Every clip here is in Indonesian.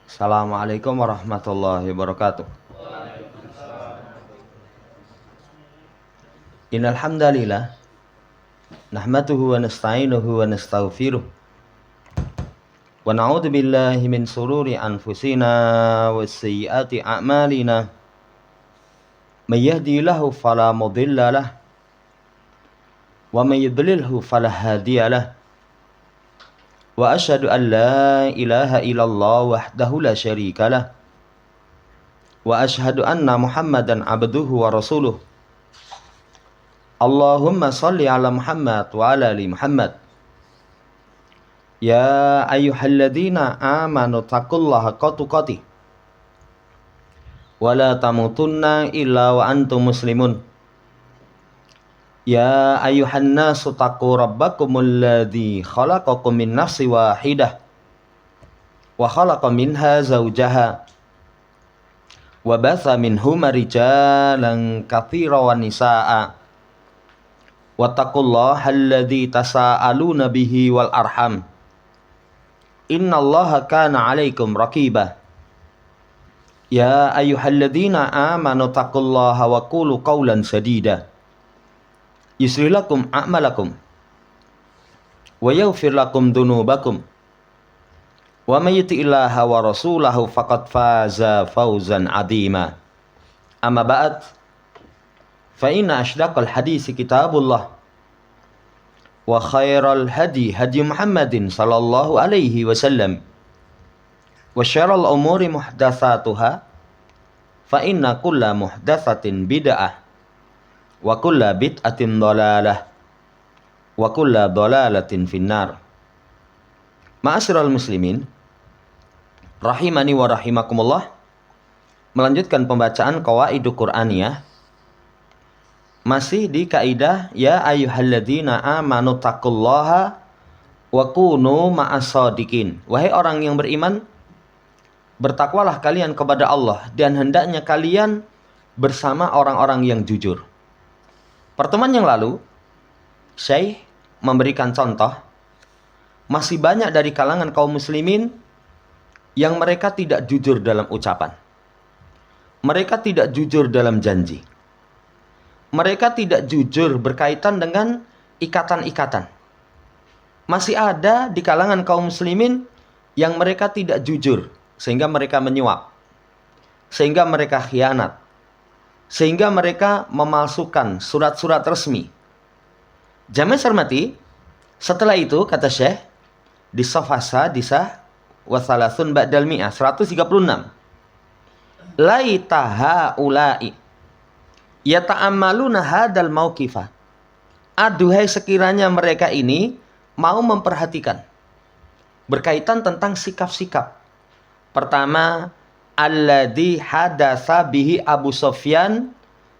Assalamualaikum warahmatullahi wabarakatuh. Innal hamdalillah nahmaduhu wa nasta'inuhu wa nastaghfiruh wa na'udzu billahi min sururi anfusina wa sayyiati a'malina. May yahdihillahu fala mudilla lahu wa may yudlilhu fala hadiya lahu. Wa asyhadu an la ilaha illallah wahdahu la syarika lah. Wa asyhadu anna Muhammadan abduhu wa rasuluh. Allahumma salli ala Muhammad wa ala ali Muhammad. Ya ayyuhalladzina amanu taqullaha haqqa tuqatih wa la tamutunna illa wa antum muslimun. Ya ayyuhan nasu taqu rabbakumul ladzi khalaqakum min nafsin wahidah wa khalaqa minha zawjaha wa batha minhuma rijalan katsiran wan nisaa wattaqullaha alladzi tasaaluna bihi wal arham innallaha kana 'alaikum raqiba. Ya ayyuhalladzina amanu taqullaha wa qulu qawlan sadida yuslih lakum a'malakum wa yaghfir lakum dhunubakum wa may yuti'illaha wa rasulahu faqad faza fawzan 'azima. Amma ba'd, fa inna asydaqal hadits kitabullah wa khairal hadi hadi Muhammadin sallallahu alaihi wasallam wa syarrul umuri muhdatsatuha fa inna kulla muhdatsatin bid'ah wa kulla bid'atin dhalalah wa kulla dhalalatin finnar. Ma'asyiral muslimin rahimani wa rahimakumullah. Melanjutkan pembacaan qawaidul Qur'aniyah, masih di kaidah ya ayyuhalladzina amanu taqullaha wa kunu ma'as-shadiqin. Wahai orang yang beriman, bertakwalah kalian kepada Allah dan hendaknya kalian bersama orang-orang yang jujur. Pertemuan yang lalu, Syekh memberikan contoh, masih banyak dari kalangan kaum muslimin yang mereka tidak jujur dalam ucapan. Mereka tidak jujur dalam janji. Mereka tidak jujur berkaitan dengan ikatan-ikatan. Masih ada di kalangan kaum muslimin yang mereka tidak jujur, sehingga mereka menyuap, sehingga mereka khianat, sehingga mereka memalsukan surat-surat resmi. Jamaah hormati, setelah itu kata Syekh di safhah sadisah wa thalathun ba'dal mi'ah 136, laita haula'i yata'ammaluna hadal mauqifah. Aduhai sekiranya mereka ini mau memperhatikan berkaitan tentang sikap-sikap. Pertama, alladzi hadatsa bihi Abu Sufyan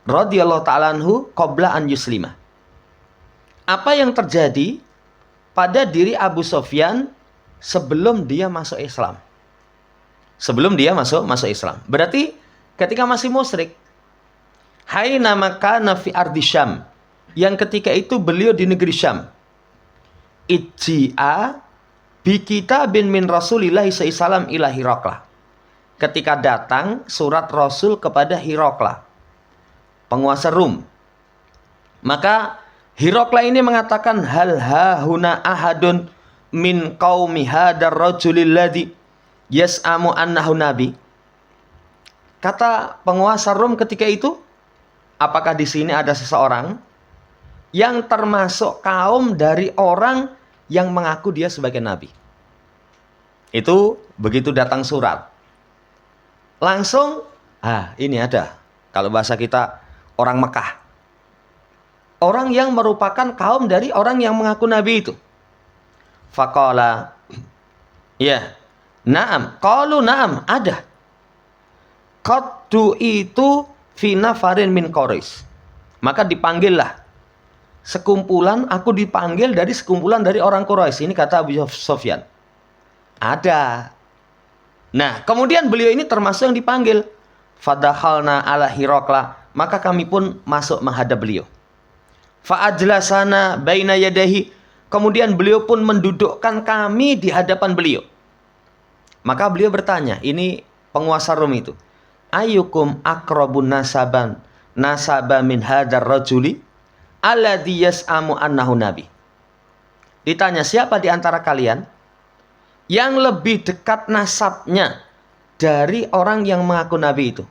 radhiyallahu ta'ala anhu qabla an yuslima. Apa yang terjadi pada diri Abu Sufyan sebelum dia masuk Islam. Sebelum dia masuk Islam. Berarti ketika masih musyrik, haina makana fi ardi Syam, yang ketika itu beliau di negeri Syam. Ijji'a bi kitabin min Rasulillahi sallallahu alaihi wasallam ila Hiraqlah. Ketika datang surat Rasul kepada Hiraqlah, penguasa Rum. Maka Hiraqlah ini mengatakan, hal hahuna ahadun min qaumi hadar rajulil ladzi yas'amu annahu nabi. Kata penguasa Rum ketika itu, apakah di sini ada seseorang yang termasuk kaum dari orang yang mengaku dia sebagai nabi? Itu begitu datang surat, langsung, ini ada. Kalau bahasa kita, orang Mekah. Orang yang merupakan kaum dari orang yang mengaku nabi itu. Faqala, ya, na'am. Qalu na'am, ada. Qaddu itu fi nafarin min Quraisy. Maka dipanggillah sekumpulan, aku dipanggil dari sekumpulan dari orang Quraisy. Ini kata Abu Sufyan. Ada. Nah, kemudian beliau ini termasuk yang dipanggil. Fadakhalna ala Hiraqlah, maka kami pun masuk menghadap beliau. Fa'ajlasana baina yadahi, kemudian beliau pun mendudukkan kami di hadapan beliau. Maka beliau bertanya, ini penguasa Rom itu, ayyukum aqrabun nasaba min hadar rajuli alladhi yas'amu annahu nabi. Ditanya, siapa di antara kalian yang lebih dekat nasabnya dari orang yang mengaku nabi itu?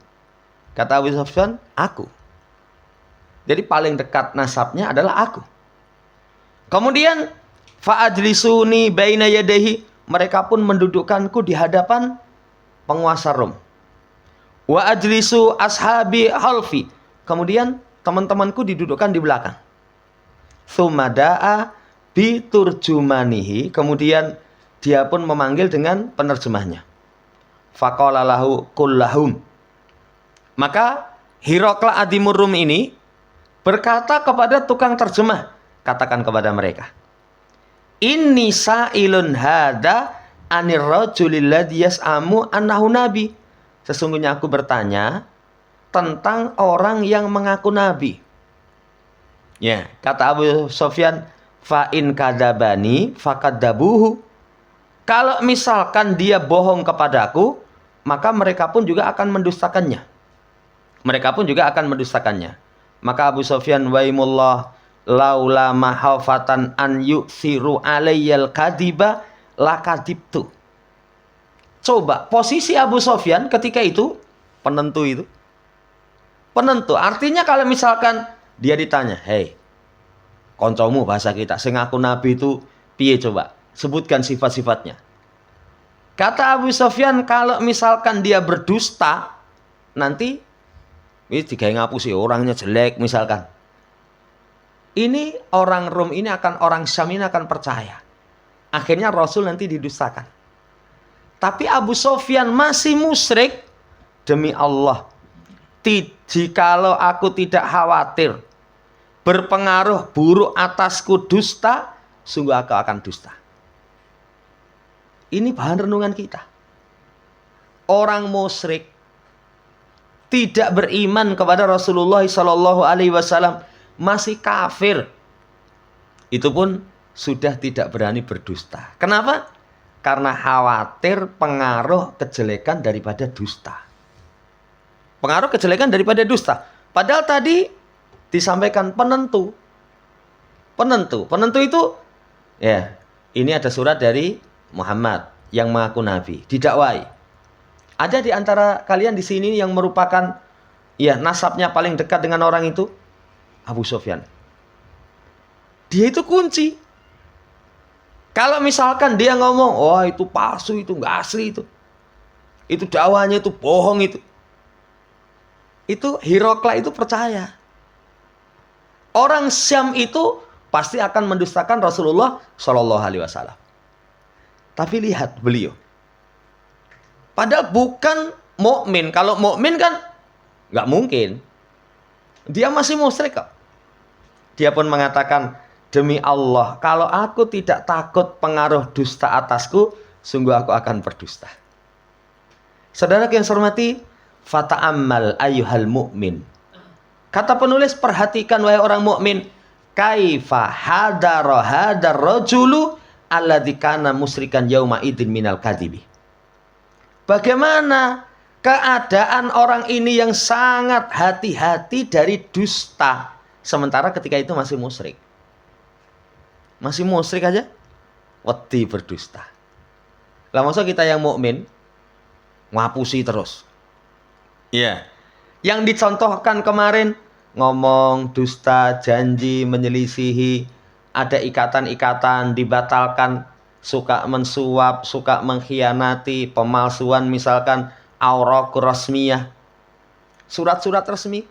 Kata Abu Sufyan, aku. Jadi paling dekat nasabnya adalah aku. Kemudian fa'ajlisuni baina yadayhi, mereka pun mendudukkanku di hadapan penguasa Rom. Wa ajlisu ashabi halfi, kemudian teman-temanku didudukkan di belakang. Tsumma da'a bi turjumanihi, kemudian dia pun memanggil dengan penerjemahnya. Faqala lahu kullahum, maka Hirokla Adimur Rum ini berkata kepada tukang terjemah, katakan kepada mereka, inni sa'ilun hada anir rajulil ladzi yas'amu annahu nabi. Sesungguhnya aku bertanya tentang orang yang mengaku nabi. Ya, kata Abu Sufyan, fa in kadzabani fakadzabuhu. Kalau misalkan dia bohong kepadaku, maka mereka pun juga akan mendustakannya. Maka Abu Sufyan, waimullah laula mahafatan an yuksiru alayyal kadiba lakadibtu. Coba posisi Abu Sufyan ketika itu, penentu itu. Penentu, artinya kalau misalkan dia ditanya, hei, koncomu bahasa kita, sing ngaku nabi itu piye, coba sebutkan sifat-sifatnya. Kata Abu Sufyan, kalau misalkan dia berdusta, nanti ini digawe ngapusi, orangnya jelek misalkan. Ini orang Rom ini orang Syam ini akan percaya. Akhirnya Rasul nanti didustakan. Tapi Abu Sufyan masih musyrik. Demi Allah, jikalau aku tidak khawatir berpengaruh buruk atasku dusta, sungguh aku akan dusta. Ini bahan renungan kita. Orang musyrik tidak beriman kepada Rasulullah SAW, masih kafir, itu pun sudah tidak berani berdusta. Kenapa? Karena khawatir pengaruh kejelekan daripada dusta. Pengaruh kejelekan daripada dusta. Padahal tadi disampaikan penentu. Penentu itu, ya, ini ada surat dari Muhammad yang mengaku nabi, didakwai. Ada di antara kalian di sini yang merupakan, ya, nasabnya paling dekat dengan orang itu? Abu Sufyan. Dia itu kunci. Kalau misalkan dia ngomong, oh itu palsu, itu nggak asli, itu dakwahnya itu bohong, itu Hirokla itu percaya. Orang Syam itu pasti akan mendustakan Rasulullah SAW. Tapi lihat beliau, padahal bukan mukmin. Kalau mukmin kan nggak mungkin. Dia masih musyrik kok. Dia pun mengatakan, demi Allah, kalau aku tidak takut pengaruh dusta atasku, sungguh aku akan berdusta. Saudara yang saya hormati, fata'ammal ayyuhal mu'min. Kata penulis, perhatikan wahai orang mukmin, kaifa hadara hadar rajulu alladzi kana musyrikan yauma idzin minal kadzibi. Bagaimana keadaan orang ini yang sangat hati-hati dari dusta, sementara ketika itu masih musyrik. Masih musyrik aja wedi berdusta. Lah masa kita yang mukmin ngapusi terus. Iya. Yang dicontohkan kemarin, ngomong dusta, janji, menyelisihi, ada ikatan-ikatan, dibatalkan, suka mensuap, suka mengkhianati, pemalsuan misalkan auraq rasmiyah, surat-surat resmi.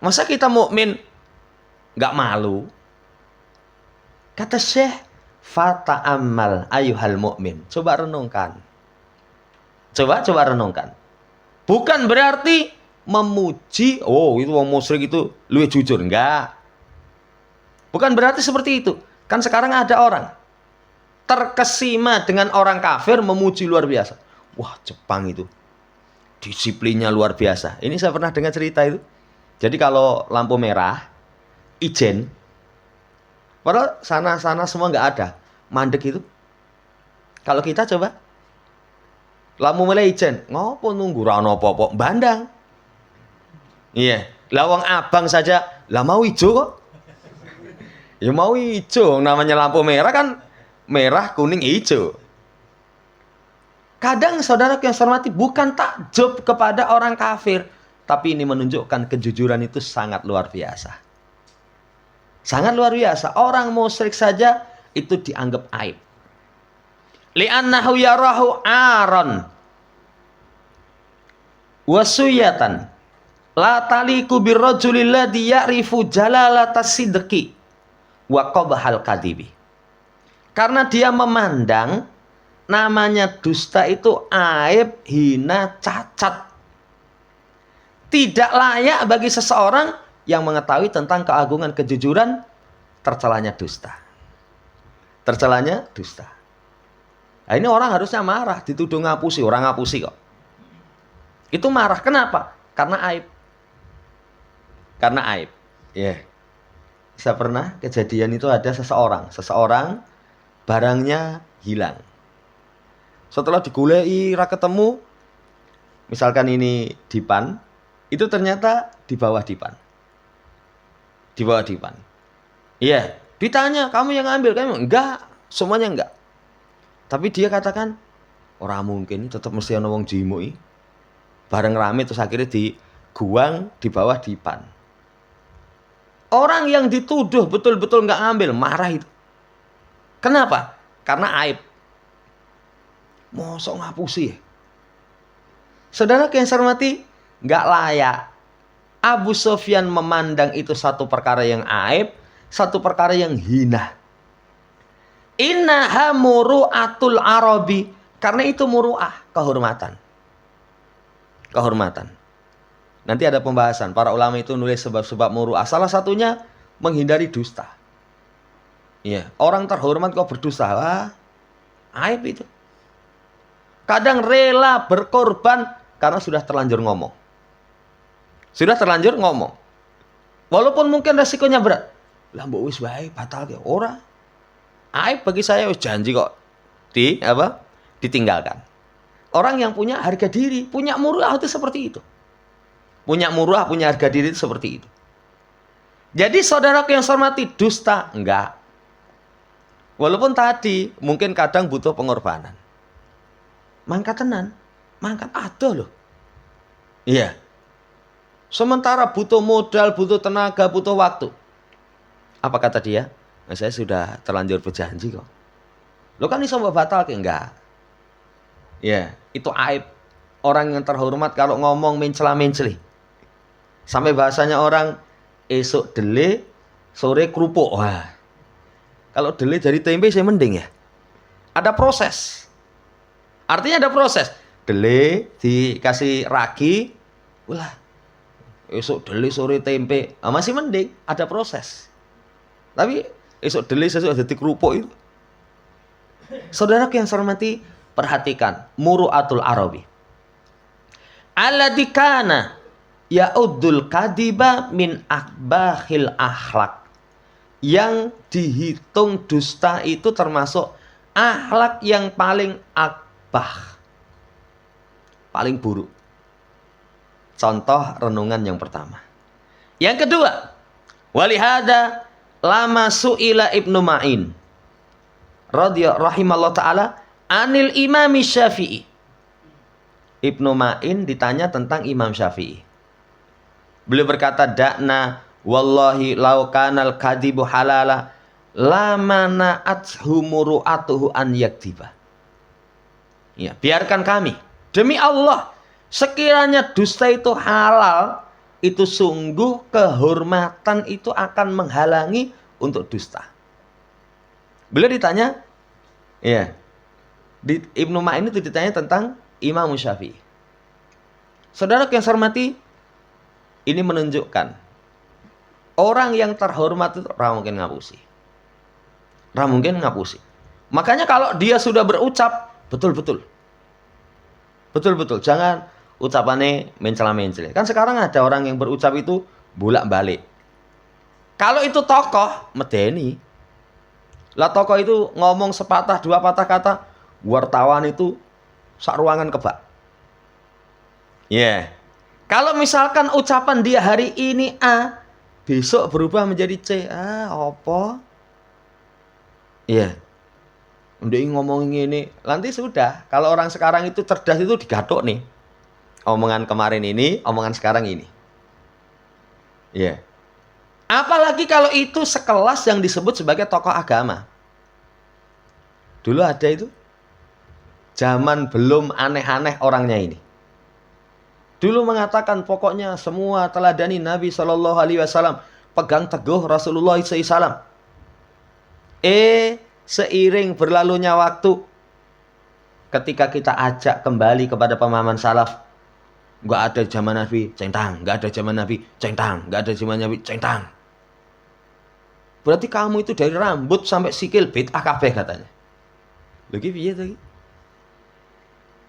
Masa kita mukmin nggak malu? Kata Syekh, fata'ammal ayyuhal mu'min. Coba renungkan. Coba renungkan. Bukan berarti memuji, oh itu wong musyrik itu luwih jujur, enggak. Bukan berarti seperti itu. Kan sekarang ada orang terkesima dengan orang kafir, memuji luar biasa. Wah, Jepang itu disiplinnya luar biasa. Ini saya pernah dengar cerita itu. Jadi kalau lampu merah, ijen, padahal sana-sana semua nggak ada, mandek itu. Kalau kita coba, Lamu mulai ijen, ngopo nunggu ra ono apa-apa, bandang. Iya, lah wong abang saja, lah mau ijo kok. Ya mau ijo, namanya lampu merah kan merah, kuning, hijau. Kadang saudara yang saya hormati bukan takjub kepada orang kafir, tapi ini menunjukkan kejujuran itu sangat luar biasa. Sangat luar biasa. Orang musyrik saja itu dianggap aib. Li'annahu yarahu aron wasuyatan la taliku birrajulil ladzi ya'rifu jalalata sidqi wa qabahal kadibi. Karena dia memandang namanya dusta itu aib, hina, cacat. Tidak layak bagi seseorang yang mengetahui tentang keagungan kejujuran, tercelanya dusta. Tercelanya dusta. Nah, ini orang harusnya marah, dituduh ngapusi, orang ngapusi kok. Itu marah, kenapa? Karena aib. Karena aib. Ya. Yeah. Saya pernah kejadian itu ada seseorang barangnya hilang. Setelah digulai ra ketemu, misalkan ini dipan, itu ternyata di bawah dipan. Di bawah dipan. Iya, ditanya, kamu yang ngambil? Kamu enggak, semuanya enggak. Tapi dia katakan, ora mungkin, tetap mesti ana wong jimui. Bareng rame terus akhirnya diguang di bawah dipan. Orang yang dituduh betul-betul enggak ngambil, marah itu. Kenapa? Karena aib. Mosok ngapusi ya? Saudara yang saya hormati, nggak layak. Abu Sufyan memandang itu satu perkara yang aib, satu perkara yang hina. Innaha muru'atul arabi. Karena itu muru'ah, kehormatan. Kehormatan. Nanti ada pembahasan, para ulama itu nulis sebab-sebab muru'ah. Salah satunya menghindari dusta. Iya, orang terhormat kok berdusta, wah, aib itu. Kadang rela berkorban karena sudah terlanjur ngomong. Sudah terlanjur ngomong. Walaupun mungkin resikonya berat. Lah mbok wis wae batal ya ora. Aib bagi saya wis janji kok ditinggalkan. Orang yang punya harga diri, punya muruah itu seperti itu. Punya muruah, punya harga diri itu seperti itu. Jadi saudaraku yang saya hormati, dusta enggak. Walaupun tadi mungkin kadang butuh pengorbanan. Mangkat tenan, mangkat adoh loh. Iya. Sementara butuh modal, butuh tenaga, butuh waktu. Apa kata dia? Nah, saya sudah terlanjur berjanji kok. Lo kan iso batal ke enggak? Ya, itu aib. Orang yang terhormat kalau ngomong mencela-menceli. Sampai bahasanya orang esok dele, sore kerupuk. Wah. Kalau dele dari tempe saya mending ya. Ada proses. Artinya ada proses. Dele dikasih ragi, ulah. Esok dele sore tempe, masih mending, ada proses. Tapi esok dele sesuk jadi kerupuk itu. Saudara yang saya hormati, perhatikan muru'atul arabi. Alladzi kana ya'uddul kadiba min akbahil akhlak. Yang dihitung dusta itu termasuk akhlak yang paling paling buruk. Contoh renungan yang pertama. Yang kedua, walihada lama su'ila Ibnu Ma'in rahimallahu taala anil Imam Syafi'i. Ibnu Ma'in ditanya tentang Imam Syafi'i. Beliau berkata, "Da'na wallahi law kanal kadibu halala lama na'athu muru'atuhu an yaktiba." Ya, biarkan kami. Demi Allah, sekiranya dusta itu halal, itu sungguh kehormatan itu akan menghalangi untuk dusta. Beliau ditanya, ya, di Ibnu Ma'in itu ditanya tentang Imam Syafi'i. Saudara yang saya hormati, ini menunjukkan orang yang terhormat itu ra mungkin ngapusi. Ra mungkin ngapusi. Makanya kalau dia sudah berucap, betul-betul. Betul-betul, jangan ucapannya mencela-mencela. Kan sekarang ada orang yang berucap itu bolak-balik. Kalau itu tokoh, medeni. Lah tokoh itu ngomong sepatah dua patah kata, wartawan itu sak ruangan kebak. Ya. Kalau misalkan ucapan dia hari ini A, besok berubah menjadi C. Apa? Iya. Ndek ngomongin ini, nanti sudah. Kalau orang sekarang itu cerdas itu digathuk nih. Omongan kemarin ini, omongan sekarang ini. Iya. Apalagi kalau itu sekelas yang disebut sebagai tokoh agama. Dulu ada itu. Zaman belum aneh-aneh orangnya ini. Dulu mengatakan pokoknya semua teladani Nabi Shallallahu Alaihi Wasallam, pegang teguh Rasulullah SAW. Seiring berlalunya waktu, ketika kita ajak kembali kepada pemahaman salaf, nggak ada zaman Nabi, centang, nggak ada zaman Nabi, centang, nggak ada zaman Nabi, centang. Berarti kamu itu dari rambut sampai sikil bid'ah kabeh katanya. Lagi piye tuh?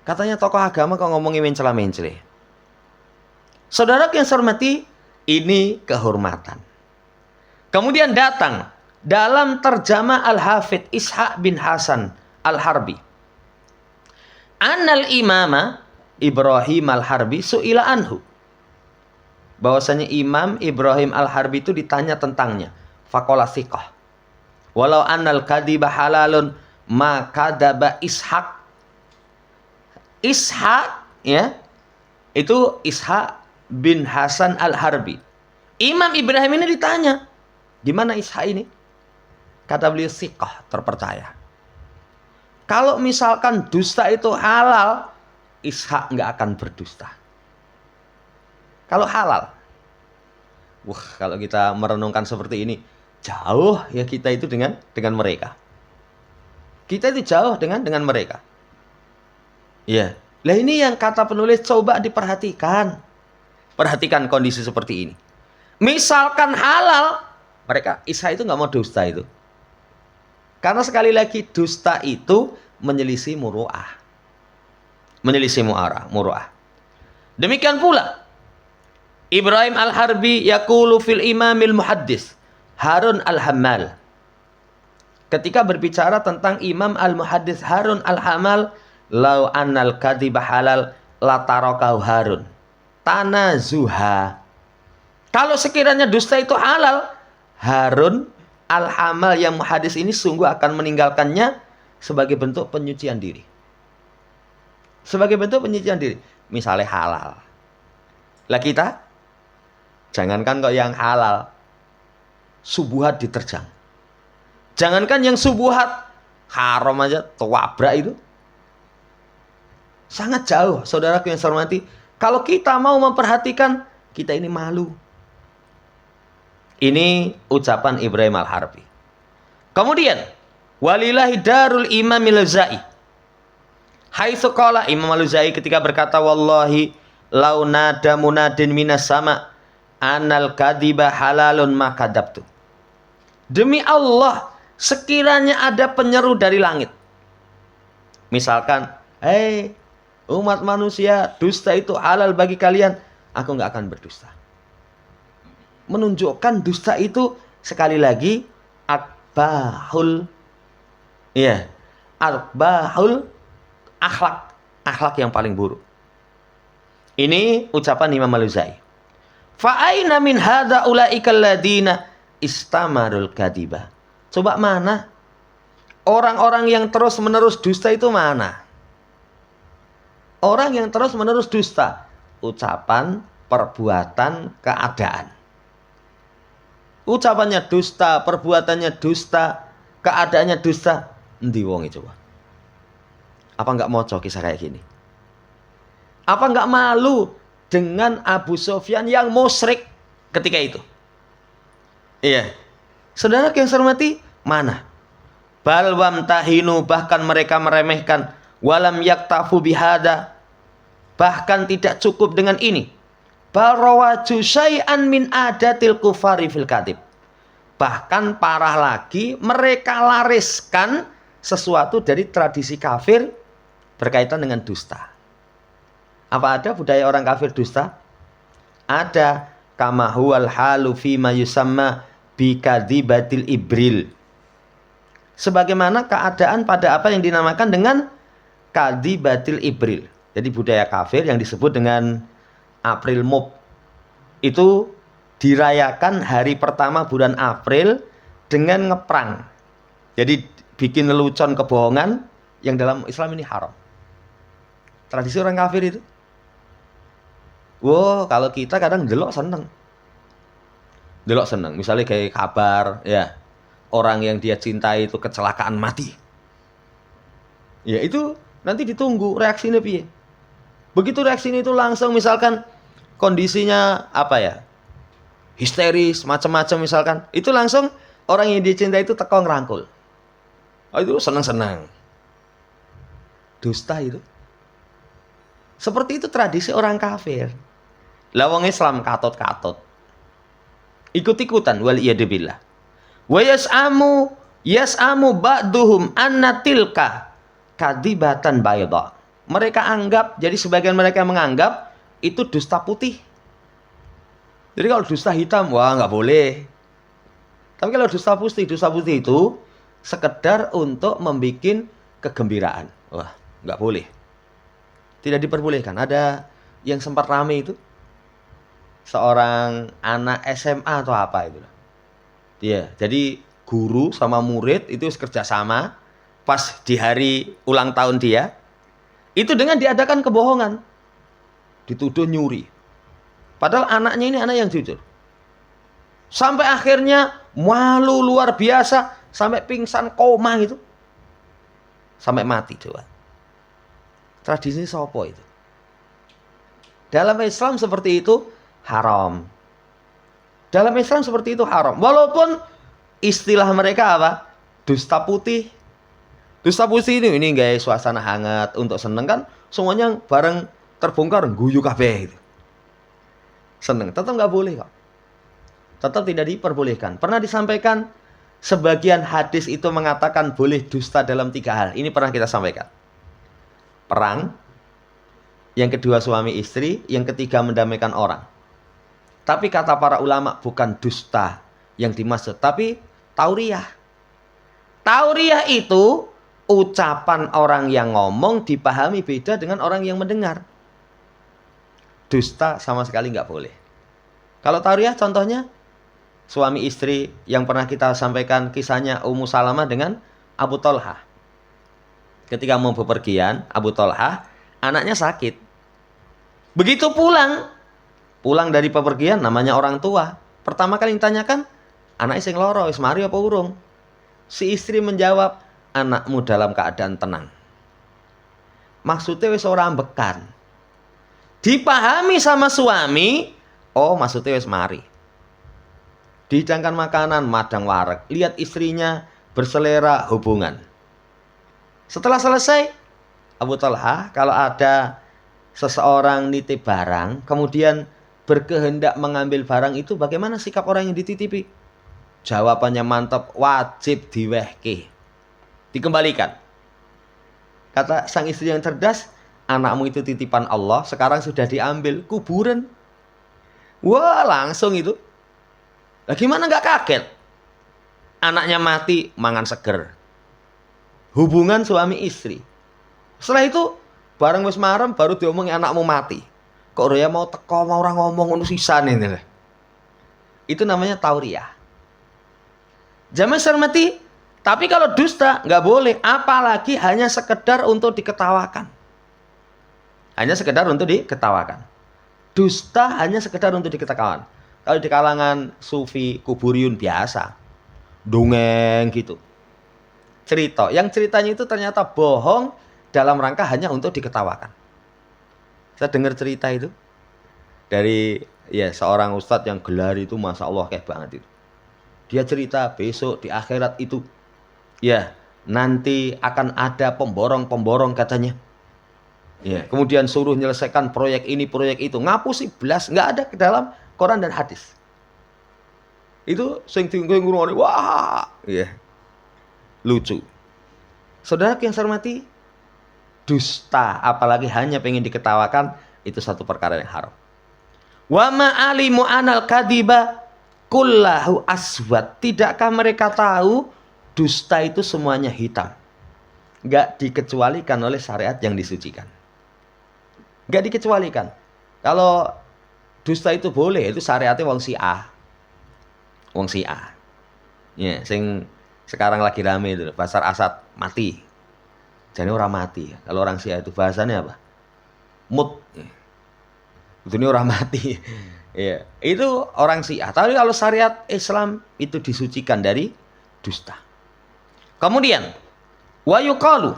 Katanya tokoh agama kok ngomongin mencela-mencela. Saudara yang saya hormati, ini kehormatan. Kemudian datang dalam terjemah Al-Hafidh Ishaq bin Hasan Al-Harbi. Annal imama Ibrahim Al-Harbi su'ila anhu. Bahwasanya Imam Ibrahim Al-Harbi itu ditanya tentangnya. Faqala thiqah. Walau annal kadhiba halalun ma kadaba Ishaq. Ishaq ya. Itu Ishaq bin Hasan Al-Harbi. Imam Ibrahim ini ditanya, gimana Ishaq ini? Kata beliau thiqah, terpercaya. Kalau misalkan dusta itu halal, Ishaq nggak akan berdusta. Kalau halal. Wah, kalau kita merenungkan seperti ini, jauh ya kita itu dengan mereka. Kita itu jauh dengan mereka. Iya. Lah ini yang kata penulis coba diperhatikan. Perhatikan kondisi seperti ini. Misalkan halal, mereka Ishaq itu nggak mau dusta itu. Karena sekali lagi dusta itu menyelisih muru'ah. Menyelisih muru'ah. Demikian pula Ibrahim Al-Harbi yaqulu fil imamil muhaddis Harun Al-Hammal. Ketika berbicara tentang Imam Al-Muhaddis Harun Al-Hammal, lau annal kadhiba halal la tarakahu Harun. Tanazuha. Kalau sekiranya dusta itu halal, Harun Al-Hammal yang muhadis ini sungguh akan meninggalkannya sebagai bentuk penyucian diri. Sebagai bentuk penyucian diri. Misalnya halal. Lah kita, jangankan kok yang halal, subuhat diterjang. Jangankan yang subuhat, haram aja, tewabrak itu. Sangat jauh, saudaraku yang saya hormati. Kalau kita mau memperhatikan, kita ini malu. Ini ucapan Ibrahim Al-Harbi. Kemudian, walillahi darul imam al-Auza'i. Haitsu qala Imam Al-Auza'i ketika berkata, wallahi lau nada munadin minas sama anal kadhiba halalun makadzabtu. Demi Allah, sekiranya ada penyeru dari langit. Misalkan, umat manusia, dusta itu halal bagi kalian, aku nggak akan berdusta. Menunjukkan dusta itu sekali lagi akbahul akhlak yang paling buruk. Ini ucapan Imam Al-Auza'i. Fa aina min hadza ulaikal ladina istamarul kadiba. Coba mana orang-orang yang terus-menerus dusta itu mana? Orang yang terus-menerus dusta, ucapan, perbuatan, keadaan. Ucapannya dusta, perbuatannya dusta, keadaannya dusta. Endi wonge coba? Apa enggak moco kisah kayak gini? Apa enggak malu dengan Abu Sufyan yang musyrik ketika itu? Iya. Saudara yang saya hormati, mana? Bal wamtahinu, bahkan mereka meremehkan, walam yaktafu bihada, bahkan tidak cukup dengan ini. Bal rawaju syai'an min adatil kufari fil kadhib. Bahkan parah lagi, mereka lariskan sesuatu dari tradisi kafir berkaitan dengan dusta. Apa ada budaya orang kafir dusta? Ada. Kama huwal halu fima yusamma bikadibatil ibril. Sebagaimana keadaan pada apa yang dinamakan dengan kadibatil Ibril. Jadi budaya kafir yang disebut dengan April Mop itu dirayakan hari pertama bulan April dengan ngeprang. Jadi bikin lelucon kebohongan yang dalam Islam ini haram. Tradisi orang kafir itu. Wow, kalau kita kadang delok seneng. Delok seneng. Misalnya kayak kabar ya, orang yang dia cintai itu kecelakaan mati. Ya itu nanti ditunggu reaksinya piye. Begitu reaksinya itu langsung misalkan kondisinya apa ya? Histeris, macam-macam misalkan. Itu langsung orang yang dicintai itu teko ngerangkul. Oh, itu senang-senang. Dusta itu. Seperti itu tradisi orang kafir. Lah wong Islam katut-katut. Ikut-ikutan wal iyadzubillah. Wa yas'amu ba'duhum anna tilka kadibatan bayda. Mereka anggap, jadi sebagian mereka menganggap itu dusta putih. Jadi kalau dusta hitam, wah nggak boleh. Tapi kalau dusta putih itu sekedar untuk membuat kegembiraan. Wah, nggak boleh. Tidak diperbolehkan. Ada yang sempat rame itu, seorang anak SMA atau apa itu. Iya, jadi guru sama murid itu kerja sama pas di hari ulang tahun dia. Itu dengan diadakan kebohongan. Dituduh nyuri. Padahal anaknya ini anak yang jujur. Sampai akhirnya malu luar biasa. Sampai pingsan koma gitu. Sampai mati coba. Tradisi sopo itu. Dalam Islam seperti itu haram. Dalam Islam seperti itu haram. Walaupun istilah mereka apa? Dusta putih. Dusta putih ini guys, suasana hangat untuk seneng kan, semuanya bareng terbongkar guyu kabeh itu. Seneng, tetap nggak boleh kok. Tetap tidak diperbolehkan. Pernah disampaikan sebagian hadis itu mengatakan boleh dusta dalam 3 hal. Ini pernah kita sampaikan. Perang, yang kedua suami istri, yang ketiga mendamaikan orang. Tapi kata para ulama bukan dusta yang dimaksud, tapi tauriah. Tauriah itu ucapan orang yang ngomong dipahami beda dengan orang yang mendengar. Dusta sama sekali nggak boleh. Kalau tauriah contohnya suami istri yang pernah kita sampaikan kisahnya Ummu Salamah dengan Abu Thalhah. Ketika mau bepergian, Abu Thalhah anaknya sakit. Begitu pulang dari bepergian namanya orang tua. Pertama kali ditanyakan, anaknya sing loro wis mari apa urung? Si istri menjawab, anakmu dalam keadaan tenang. Maksudnya wis ora ambekan. Dipahami sama suami, oh maksudnya wis mari. Dihidangkan makanan, madang wareg. Lihat istrinya berselera hubungan. Setelah selesai, Abu Thalhah kalau ada seseorang nitip barang, kemudian berkehendak mengambil barang itu, bagaimana sikap orang yang dititipi? Jawabannya mantap, wajib diwehke. Dikembalikan. Kata sang istri yang cerdas, anakmu itu titipan Allah, sekarang sudah diambil, kuburan. Wah, langsung itu. Lah gimana nggak kaget? Anaknya mati, mangan seger. Hubungan suami istri. Setelah itu, bareng wis marem baru diomongi anakmu mati. Kok Roya mau teko mau orang ngomong ngono sisan ini. Itu namanya tauriah. Jamaah hormati, tapi kalau dusta nggak boleh, apalagi hanya sekedar untuk diketawakan. Hanya sekedar untuk diketawakan. Dusta hanya sekedar untuk diketawakan. Kalau di kalangan sufi kuburiyun biasa, dongeng gitu. Cerita, yang ceritanya itu ternyata bohong dalam rangka hanya untuk diketawakan. Saya dengar cerita itu dari seorang ustadz yang gelar itu masya Allah kayak banget itu. Dia cerita besok di akhirat itu nanti akan ada pemborong-pemborong katanya. Kemudian suruh menyelesaikan proyek ini, proyek itu. Ngapusi belas, nggak ada ke dalam Quran dan hadis. Itu sing ngurung wah, lucu. Saudara yang saya hormati, dusta apalagi hanya pengen diketawakan itu satu perkara yang haram. Wa ma'alimu anal kadiba kullahu aswad. Tidakkah mereka tahu dusta itu semuanya hitam? nggak dikecualikan oleh syariat yang disucikan. Nggak dikecualikan. Kalau dusta itu boleh, itu syariatnya wong Syiah. Wong Syiah. Ya, sing sekarang lagi rame itu, Basar Asad mati. Jadi orang mati. Kalau orang Syiah itu bahasanya apa? Mut. Itu ini orang mati. Ya, itu orang Syiah. Tapi kalau syariat Islam itu disucikan dari dusta. Kemudian wa yuqalu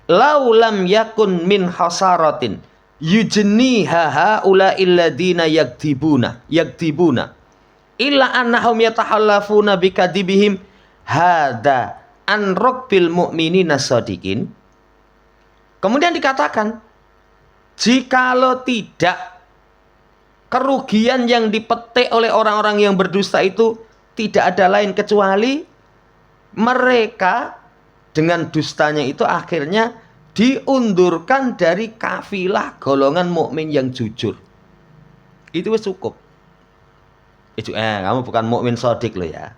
lau lam yakun min hasaratin yujniha haula illadina yakdibuna illa annahum yatahallafuna bikadibihim hada an rabbil mu'minina shadiqin. Kemudian dikatakan, jikalau tidak kerugian yang dipetik oleh orang-orang yang berdusta itu tidak ada lain kecuali mereka dengan dustanya itu akhirnya diundurkan dari kafilah golongan mukmin yang jujur. Itu cukup. Itu kamu bukan mukmin shadiq lo ya.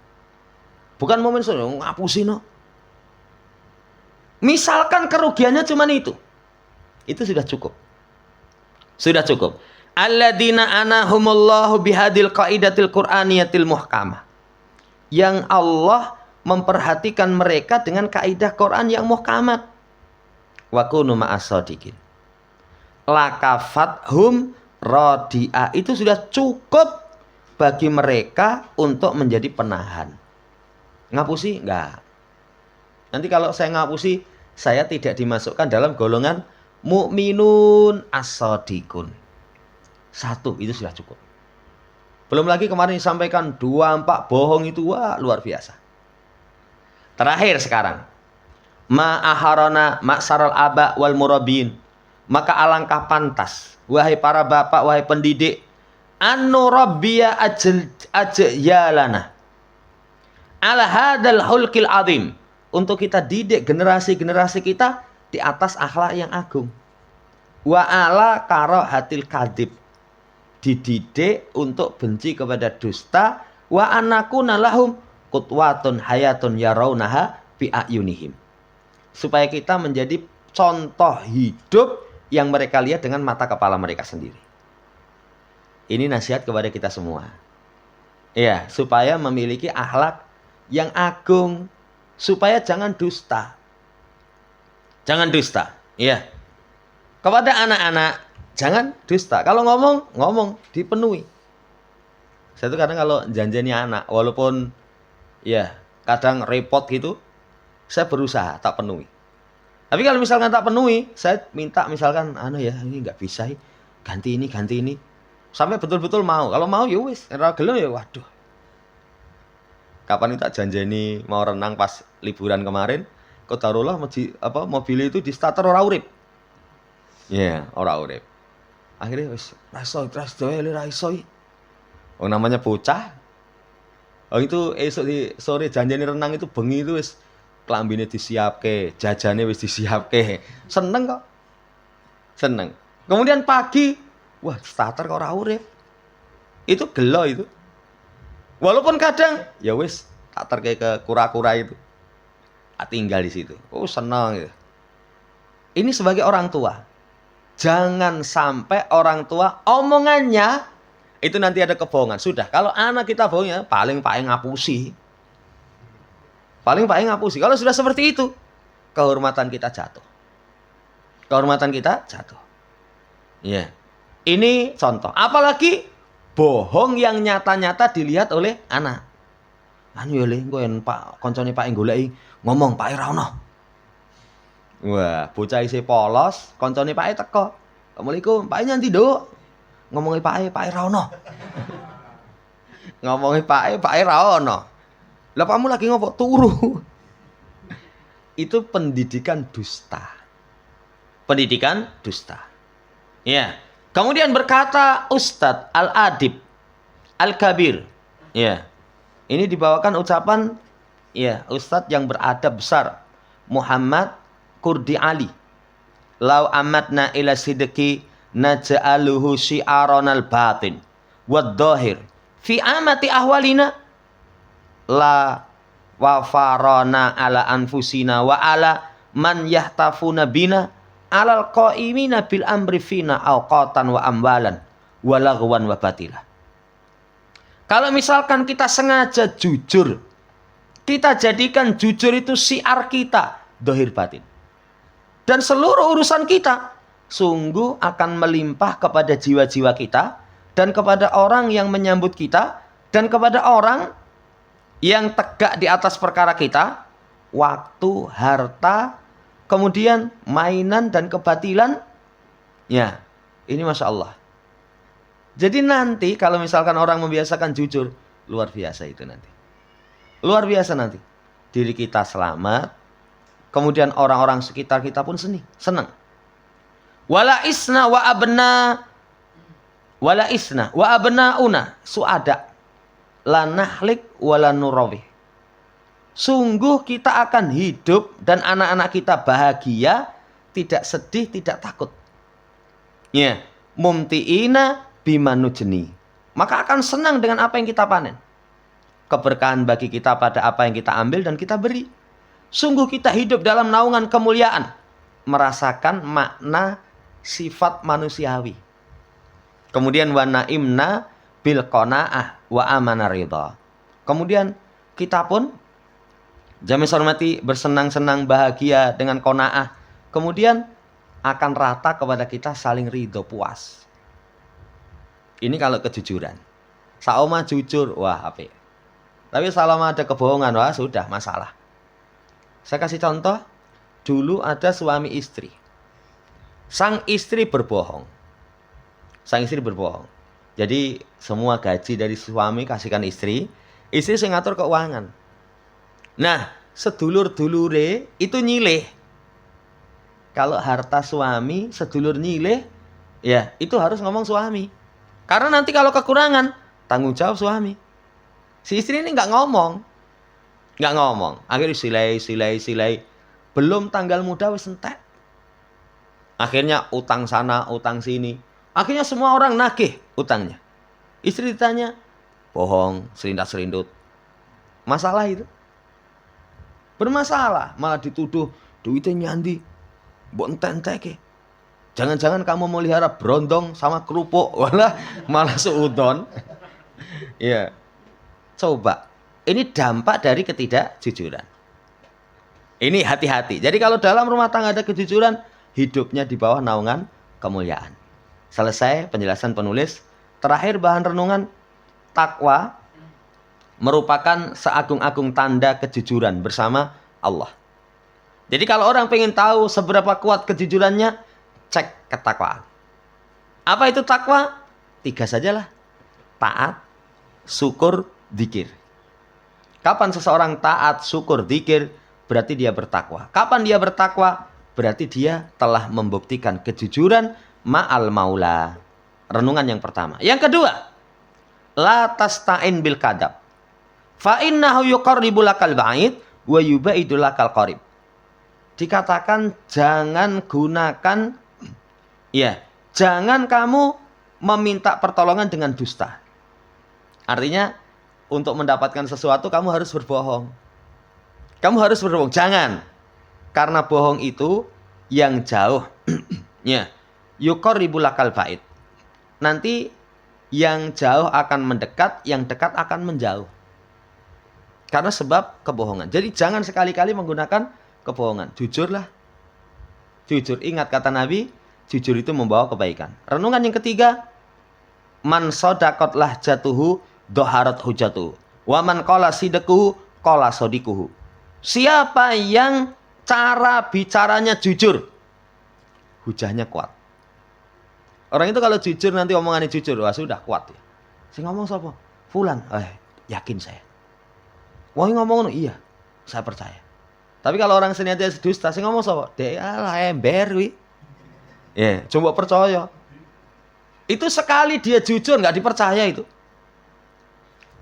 Bukan mukmin shadiq, ngapusin no. Misalkan kerugiannya cuma itu sudah cukup. Sudah cukup. Alladzina anahumullahu bihadil qaidatil qur'aniyatil muhkamah. Yang Allah memperhatikan mereka dengan kaidah Quran yang muhkamat. Wa kunu ma'as shadiqin. Lakafathum radi'a. Itu sudah cukup bagi mereka untuk menjadi penahan. Ngapusi? Enggak. Nanti kalau saya ngapusi, saya tidak dimasukkan dalam golongan mukminun as-shadiqun. Satu, itu sudah cukup. Belum lagi kemarin disampaikan 24 bohong itu, wah luar biasa. Terakhir sekarang, ma'aharona ma'saral aba wal murabbiin. Maka alangkah pantas, wahai para bapak, wahai pendidik, an-nurabbiya ajyalana ala hadal hulkil azim. Untuk kita didik generasi-generasi kita di atas akhlak yang agung. Wa ala karahatil kadhib. Dididik untuk benci kepada dusta. Wa anakuna lahum qudwatun hayatun yarawnaha bi ayunihim. Supaya kita menjadi contoh hidup yang mereka lihat dengan mata kepala mereka sendiri. Ini nasihat kepada kita semua. Ya, supaya memiliki akhlak yang agung, supaya jangan dusta. Jangan dusta, ya. Kepada anak-anak jangan dusta. Kalau ngomong dipenuhi. Saya tuh kadang kalau janjinya anak, walaupun ya kadang repot gitu, saya berusaha tak penuhi. Tapi kalau misalkan tak penuhi, saya minta misalkan ini nggak bisa, ganti ini. Sampai betul-betul mau. Kalau mau ya wis, ora gelem ya waduh. Kapan tak janjeni mau renang pas liburan kemarin, qadarullah mobil itu di starter ora urip. Ya, ora urip. Akhirnya wis ra iso. Oh namanya bocah. Oh itu esok di sore janjeni renang itu bengi itu wis klambine disiapke, jajane wis disiapke. Seneng kok. Seneng. Kemudian pagi, wah starter kok ora urip. Itu gelo itu. Walaupun kadang ya wis tak terkei ke kura-kura itu. Tinggal di situ. Oh senang gitu. Ini sebagai orang tua. Jangan sampai orang tua omongannya itu nanti ada kebohongan. Sudah, kalau anak kita bohongnya paling ngapusi. Kalau sudah seperti itu, kehormatan kita jatuh. Ya. Ini contoh. Apalagi bohong yang nyata-nyata dilihat oleh anak. Ya le, engko Pak koncone Pak goleki ngomong Pak ora ono. Wah, bocah isih polos, koncone Pak teko. Assalamualaikum, Pak nyanti, Nduk. Ngomongi Pak ora ono. Ngomongi Pak ora ono. Lah kamu lagi ngopo? Turu. Itu pendidikan dusta. Ya. Kemudian berkata Ustadz Al-Adib Al-Kabir. Ya. Ini dibawakan ucapan ya Ustadz yang beradab besar, Muhammad Kurdi Ali. Lau amatna ila sidqi naj'aluhu syi'aronal batin wad-dhahir fi amati ahwalina la wafarona ala anfusina wa ala man yahtafuna bina alal qaimina bil amri fina awqatan wa amwalan wa lagwan wa batila. Kalau misalkan kita sengaja jujur, kita jadikan jujur itu syiar kita, dohir batin. Dan seluruh urusan kita sungguh akan melimpah kepada jiwa-jiwa kita dan kepada orang yang menyambut kita dan kepada orang yang tegak di atas perkara kita, waktu, harta, kemudian mainan dan kebatilan. Ya, ini Masya Allah. Jadi nanti kalau misalkan orang membiasakan jujur, luar biasa itu nanti. Luar biasa nanti. Diri kita selamat, kemudian orang-orang sekitar kita pun senang. Wala isna wa abnauna suada la nahlik wala nurawih. Sungguh kita akan hidup dan anak-anak kita bahagia, tidak sedih, tidak takut. Ya, mumtiina bimanujni. Maka akan senang dengan apa yang kita panen. Keberkahan bagi kita pada apa yang kita ambil dan kita beri. Sungguh kita hidup dalam naungan kemuliaan, merasakan makna sifat manusiawi. Kemudian wa naimna bil qanaah wa amana ridha. Kemudian kita pun jami hormati bersenang-senang bahagia dengan qanaah. Kemudian akan rata kepada kita saling ridho, puas. Ini kalau kejujuran. Sauma jujur, wah apik. Tapi selama ada kebohongan, wah sudah masalah. Saya kasih contoh, dulu ada suami istri. Sang istri berbohong. Jadi semua gaji dari suami kasihkan istri sing ngatur keuangan. Nah, sedulur-dulure itu nyilih. Kalau harta suami, sedulur nyilih, ya itu harus ngomong suami. Karena nanti kalau kekurangan, tanggung jawab suami. Si istri ini nggak ngomong. Akhirnya silai. Belum tanggal muda wis entek. Akhirnya utang sana, utang sini. Akhirnya semua orang nagih utangnya. Istri ditanya, bohong, serindat-serindut. Masalah itu. Bermasalah, malah dituduh duitnya nyandi. Mbok entek-entek. Jangan-jangan kamu mau melihara brondong sama kerupuk. Malah seudon. Ya. Coba. Ini dampak dari ketidakjujuran. Ini hati-hati. Jadi kalau dalam rumah tangga ada kejujuran, hidupnya di bawah naungan kemuliaan. Selesai penjelasan penulis. Terakhir bahan renungan, takwa merupakan seagung-agung tanda kejujuran bersama Allah. Jadi kalau orang pengen tahu seberapa kuat kejujurannya, cek ketakwaan. Apa itu takwa? 3 sajalah. Taat, syukur, dzikir. Kapan seseorang taat, syukur, dzikir, berarti dia bertakwa. Kapan dia bertakwa? Berarti dia telah membuktikan kejujuran ma'al maula. Renungan yang pertama. Yang kedua, la tasta'in bil kadab. Fa innahu yuqarribu lakal ba'id wa yubaidu lakal qarib. Dikatakan jangan gunakan, ya, jangan kamu meminta pertolongan dengan dusta. Artinya untuk mendapatkan sesuatu kamu harus berbohong. Jangan. Karena bohong itu yang jauh. Ya. Yuqarribu lakal ba'id. Nanti yang jauh akan mendekat, yang dekat akan menjauh. Karena sebab kebohongan. Jadi jangan sekali-kali menggunakan kebohongan. Jujurlah. Jujur. Ingat kata Nabi, jujur itu membawa kebaikan. Renungan yang ketiga, man sodakot lah jatuhu doharat hujatuhu. Wa man qala sidquhu qala sodikuhu. Siapa yang cara bicaranya jujur, hujahnya kuat. Orang itu kalau jujur nanti omongannya jujur, wah sudah kuat ya. Si ngomong siapa? Fulan. Yakin saya. Wah ngomong iya, saya percaya. Tapi kalau orang senjata dusta, si ngomong siapa? Dia lah ember wi. Ya, coba percaya. Itu sekali dia jujur nggak dipercaya itu.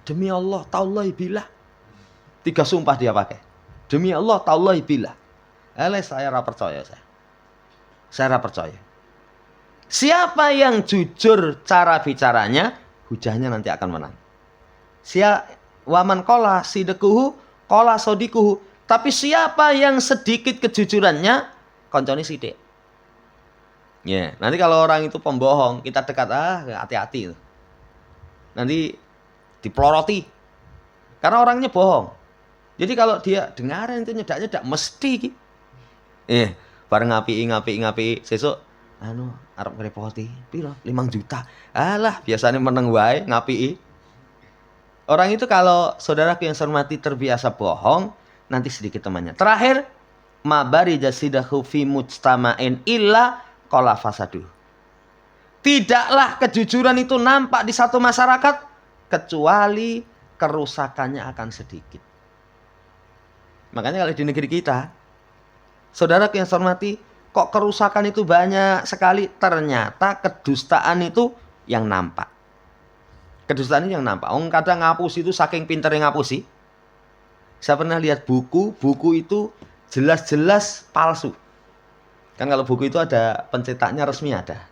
Demi Allah, tallahi billah. 3 sumpah dia pakai. Demi Allah, tallahi billah. Saya ora percaya saya. Saya ora percaya. Siapa yang jujur cara bicaranya, hujahnya nanti akan menang. Waman qala sidquhu qala sodikuhu. Tapi siapa yang sedikit kejujurannya, koncone sithik. Ya, nanti kalau orang itu pembohong, kita dekat, hati-hati. Nanti dipeloroti. Karena orangnya bohong. Jadi kalau dia dengaran itu nyedak-nyedak mesti. Bareng ngapi, sesuk arep ngrepoti. Piro? 5 juta. Alah, biasanya meneng wae ngapi. Orang itu kalau saudaraku yang saya hormati terbiasa bohong, nanti sedikit temannya. Terakhir, mabari jasidahu fi mujtama'in illa qala fasadu. Tidaklah kejujuran itu nampak di satu masyarakat kecuali kerusakannya akan sedikit. Makanya kalau di negeri kita, saudaraku yang saya hormati, kok kerusakan itu banyak sekali, ternyata kedustaan itu yang nampak. Kedustaan itu yang nampak. Kadang ngapus itu saking pinternya ngapusi. Saya pernah lihat buku itu jelas-jelas palsu. Kan kalau buku itu ada pencetaknya resmi ada.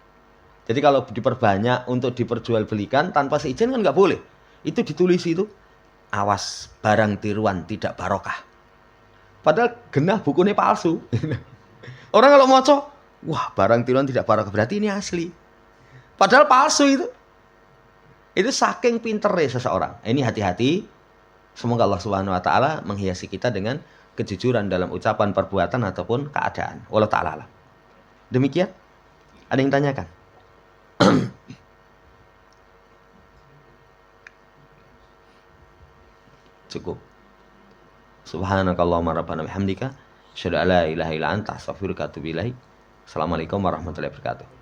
Jadi kalau diperbanyak untuk diperjualbelikan tanpa seizin kan nggak boleh. Itu ditulis itu, awas barang tiruan tidak barokah. Padahal genah bukunya palsu. Orang kalau moco, wah barang tiruan tidak barokah, berarti ini asli. Padahal palsu itu. Itu saking pinternya seseorang. Ini hati-hati. Semoga Allah Subhanahu wa taala menghiasi kita dengan kejujuran dalam ucapan, perbuatan ataupun keadaan. Wallahu taala alam. Demikian. Ada yang tanyakan? Cukup. Subhanakallahumma rabbana bihamdika asyhadu an la ilaha illa anta astaghfiruka wa atubu ilaik. Assalamualaikum warahmatullahi wabarakatuh.